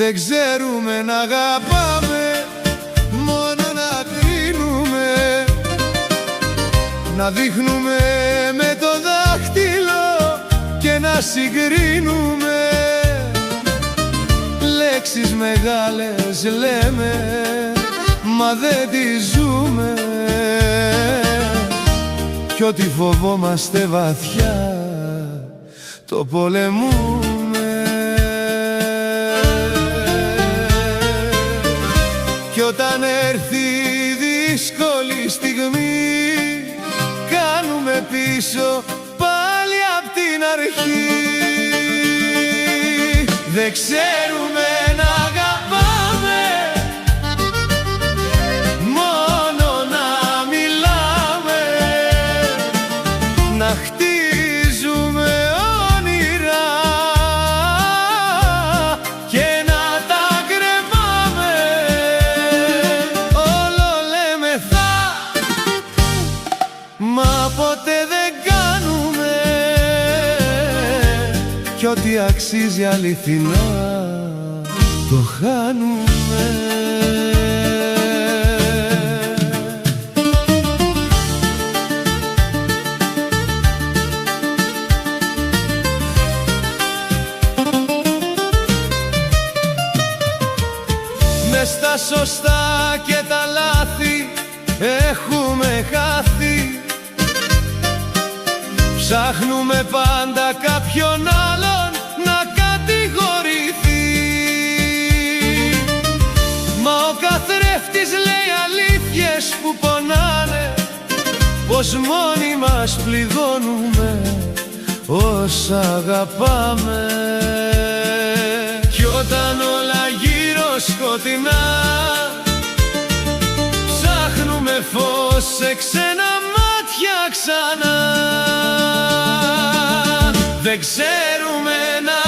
Δεν ξέρουμε να αγαπάμε, μόνο να κρίνουμε, να δείχνουμε με το δάχτυλο και να συγκρίνουμε. Λέξεις μεγάλες λέμε, μα δεν τις ζούμε, κι ό,τι φοβόμαστε βαθιά το πολεμούμε. Κι όταν έρθει η δύσκολη στιγμή, κάνουμε πίσω πάλι απ' την αρχή. Δεν ξέρουμε να αγαπάμε, μόνο να μιλάμε, να χτίζουμε όνειρα και να τα κρεμάμε. Όλο λέμε θα, μα ποτέ δεν κάνουμε, κι ό,τι αξίζει αληθινά το χάνουμε. Μες στα σωστά και τα λάθη έχουμε χάθει, ψάχνουμε πάντα κάποιον άλλον να κατηγορηθεί. Μα ο καθρέφτης λέει αλήθειες που πονάνε, πως μόνοι μας πληγώνουμε όσα αγαπάμε. Κι όταν όλα γύρω σκοτεινά, ψάχνουμε φως σε ξένα μάτια ξανά. Δεν ξέρουμε να